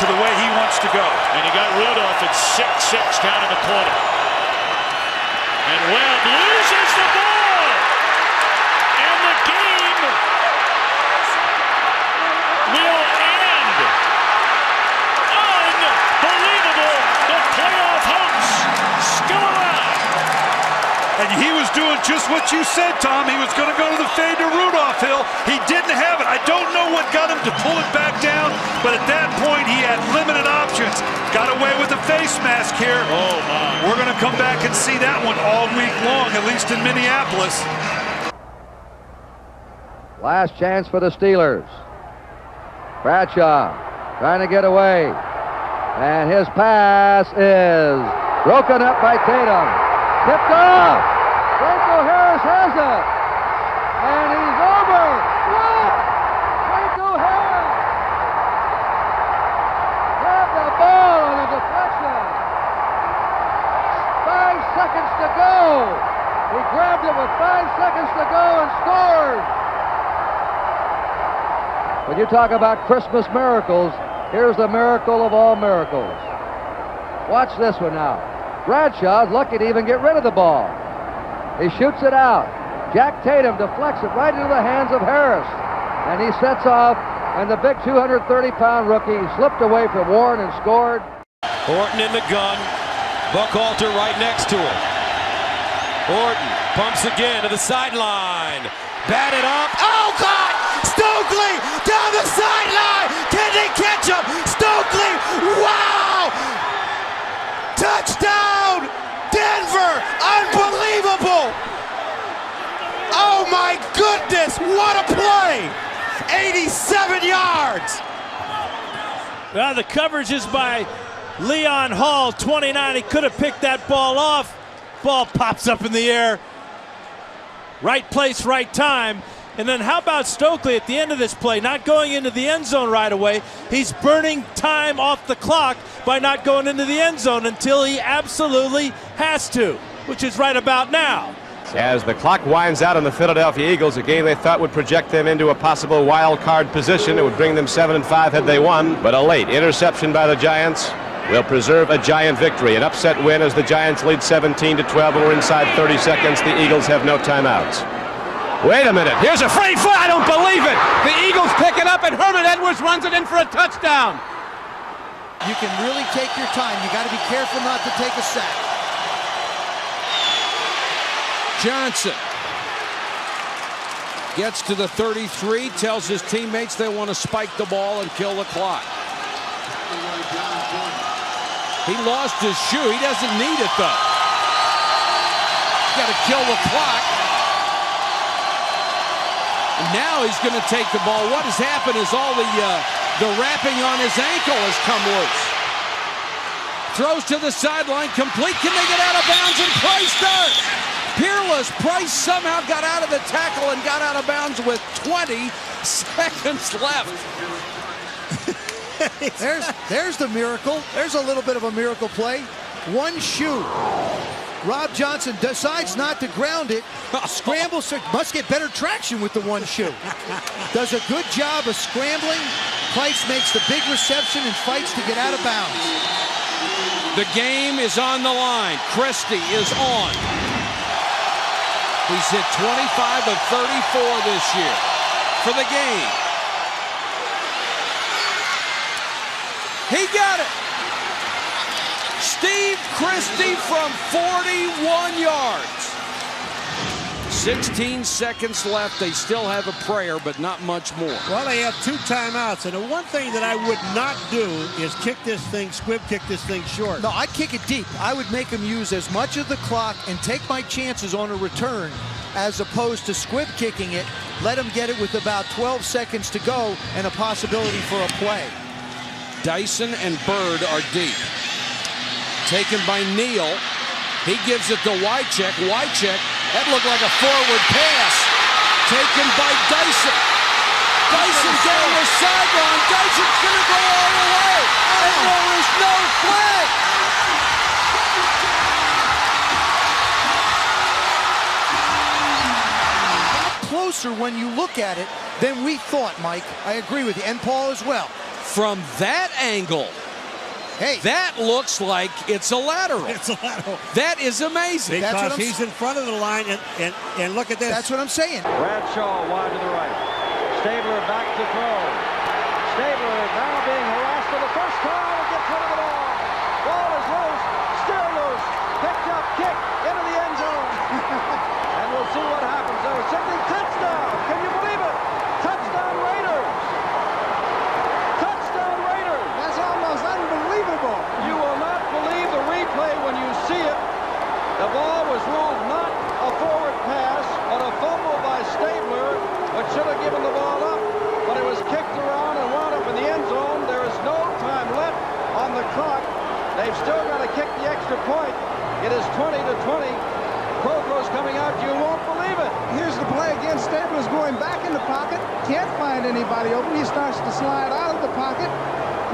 to the way he wants to go. And he got Rudolph at 6-6 down in the corner. And Webb loses the ball. And the game will end. Unbelievable. The playoff hopes still alive. And he was doing just what you said, Tom. He was going to go to the fade to Rudolph Hill. He didn't have it. I don't know what got him to pull it back down, but at that point he had limited options. Got away with the face mask here. Oh, my. We're going to come back and see that one all week long, at least in Minneapolis. Last chance for the Steelers. Bradshaw trying to get away. And his pass is broken up by Tatum. Tipped off. Franco Harris has it. And he's over. What? Franco Harris grabbed the ball on a deflection. 5 seconds to go. He grabbed it with 5 seconds to go and scored. When you talk about Christmas miracles, here's the miracle of all miracles. Watch this one now. Bradshaw's lucky to even get rid of the ball. He shoots it out. Jack Tatum deflects it right into the hands of Harris. And he sets off, and the big 230-pound rookie slipped away from Warren and scored. Horton in the gun. Buchalter right next to him. Horton pumps again to the sideline. Batted up. Oh, God! Stokely down the sideline! Can they catch him? Stokely! Wow! Touchdown! Denver! Unbelievable! Oh my goodness! What a play! 87 yards! Well, the coverage is by Leon Hall, 29. He could have picked that ball off. Ball pops up in the air. Right place, right time. And then how about Stokely at the end of this play, not going into the end zone right away. He's burning time off the clock by not going into the end zone until he absolutely has to, which is right about now. As the clock winds out on the Philadelphia Eagles, a game they thought would project them into a possible wild card position. It would bring them 7-5 had they won, but a late interception by the Giants will preserve a Giant victory. An upset win as the Giants lead 17-12 and we're inside 30 seconds. The Eagles have no timeouts. Wait a minute, here's a free foot, I don't believe it! The Eagles pick it up and Herman Edwards runs it in for a touchdown! You can really take your time. You got to be careful not to take a sack. Johnson gets to the 33, tells his teammates they want to spike the ball and kill the clock. He lost his shoe. He doesn't need it, though. Got to kill the clock. And now he's going to take the ball. What has happened is all the wrapping on his ankle has come loose. Throws to the sideline, complete. Can they get out of bounds? And Price does. Peerless. Price somehow got out of the tackle and got out of bounds with 20 seconds left. There's the miracle. There's a little bit of a miracle play. One shoe. Rob Johnson decides not to ground it. Scrambles, must get better traction with the one shoe. Does a good job of scrambling. Price makes the big reception and fights to get out of bounds. The game is on the line. Christie is on. He's hit 25 of 34 this year for the game. He got it. Steve Christie from 41 yards. 16 seconds left. They still have a prayer, but not much more. Well, they have 2 timeouts, and the one thing that I would not do is squib kick this thing short. No, I'd kick it deep. I would make him use as much of the clock and take my chances on a return as opposed to squib kicking it. Let him get it with about 12 seconds to go and a possibility for a play. Dyson and Bird are deep. Taken by Neal. He gives it to Wycheck. Wycheck, that looked like a forward pass. Taken by Dyson. Dyson down the sideline. Dyson's going to go all the way. And there is no flag. Closer when you look at it than we thought, Mike. I agree with you, and Paul as well. From that angle, hey, that looks like it's a lateral. It's a lateral. That is amazing. Because he's in front of the line, and look at this. that's what I'm saying. Bradshaw wide to the right. Stabler back to throw. Stabler now being harassed for the first time and gets rid of the ball. Ball is loose, still loose. Picked up, kick into the end zone. And we'll see what happens. There was something touchdown. Can you believe it? Touchdown Raiders. Touchdown Raiders. That's almost unbelievable. You will not believe the replay when you see it. The ball was ruled not a forward pass, but a fumble by Stabler, which should have given the ball up. But it was kicked around and wound up in the end zone. There is no time left on the clock. They've still got to kick the extra point. It is 20-20. Crocro's coming out. You won't believe it. Here's the play again. Stabler's going back in the pocket. Can't find anybody open. He starts to slide out of the pocket.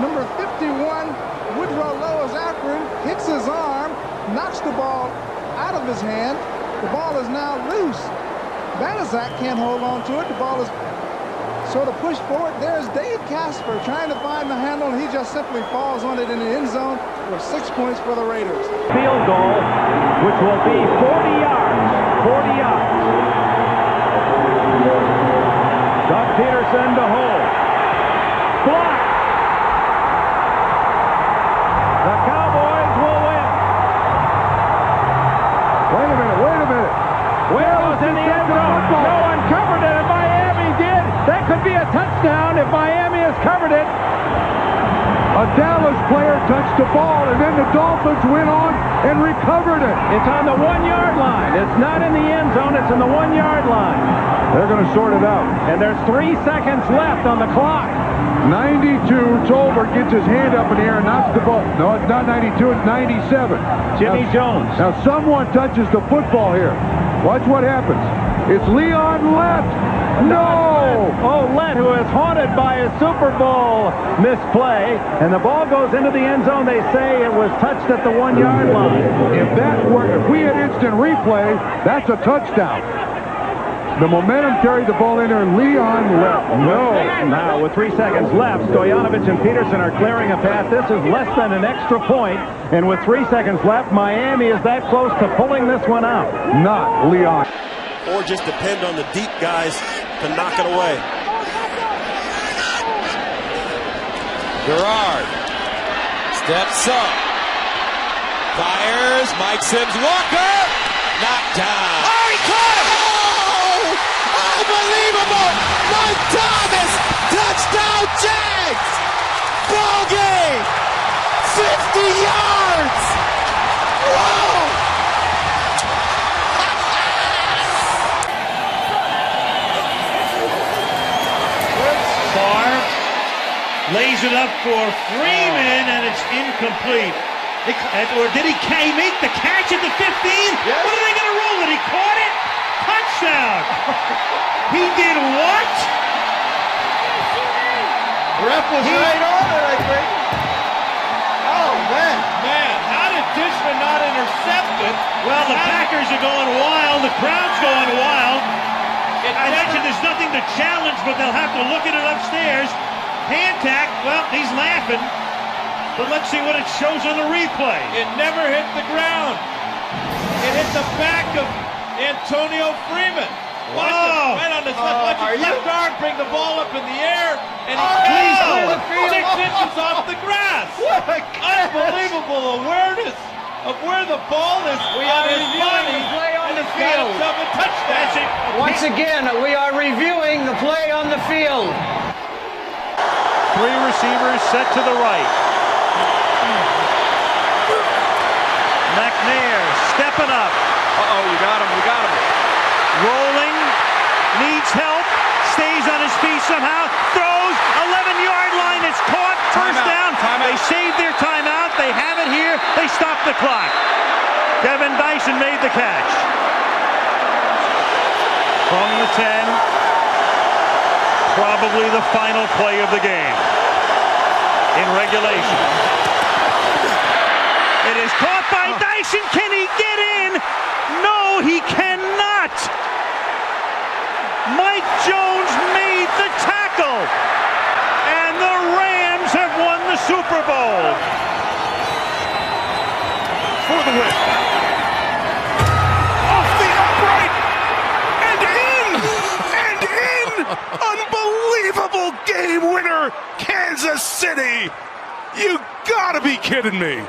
Number 51, Woodrow Lowe is after him. Hits his arm. Knocks the ball out of his hand. The ball is now loose. Banaszak can't hold on to it. The ball is sort of pushed forward. There's Dave Casper trying to find the handle. He just simply falls on it in the end zone for 6 points for the Raiders. Field goal, which will be 40 yards. 40 yards. Doug Peterson to hold. Block. The Cowboys will win. Wait a minute. Wales in the end zone. No one covered it, and Miami did. That could be a touchdown if Miami has covered it. A Dallas player touched the ball, and then the Dolphins went on and recovered it. It's on the 1 yard line. It's not in the end zone. It's in the 1 yard line. They're going to sort it out. And there's 3 seconds left on the clock. 92, Tolbert gets his hand up in the air and knocks the ball. No, it's not 92, it's 97. Jimmy Jones. Now someone touches the football here. Watch what happens. It's Leon Lett. No! Oh, Lett, who is haunted by a Super Bowl misplay, and the ball goes into the end zone. They say it was touched at the 1 yard line. If we had instant replay, that's a touchdown. The momentum carried the ball in there, and Leon Lett. No. Now, with 3 seconds left, Stoyanovich and Peterson are clearing a path. This is less than an extra point, and with 3 seconds left, Miami is that close to pulling this one out. Not Leon. Or just depend on the deep guys to knock it away. Gerard steps up. Fires. Mike Sims Walker. Knocked down. Oh, he caught it! Unbelievable! Mike Thomas! Touchdown Jags! Ball game! 50 yards! Whoa! Barr lays it up for Freeman, and it's incomplete. Or did he make the catch at the 15? Yes. What are they going to rule it? He caught it? Touchdown! He did what? Ref was right on it, I think. Oh, man. How did Dishman not intercept it? Well, the Packers are going wild. The crowd's going wild. I mentioned there's nothing to challenge, but they'll have to look at it upstairs. Hand tack, well, he's laughing. But let's see what it shows on the replay. It never hit the ground. It hit the back of Antonio Freeman. Watch it, right on the watch his left arm bring the ball up in the air, and he clears the field 6 inches off the grass. Unbelievable awareness of where the ball is on his body, and the field. A touchdown. Once again, we are reviewing the play on the field. 3 receivers set to the right. McNair stepping up. You got him. Rolling, needs help, stays on his feet somehow, throws, 11-yard line, it's caught, first down. They saved their timeout, they have it here, they stop the clock. Kevin Dyson made the catch. From the 10, probably the final play of the game in regulation. It is caught by Dyson, can he get in? No, he cannot. Mike Jones made the tackle, and the Rams Super Bowl for the win. Off the upright and in. Unbelievable game winner, Kansas City. You gotta be kidding me.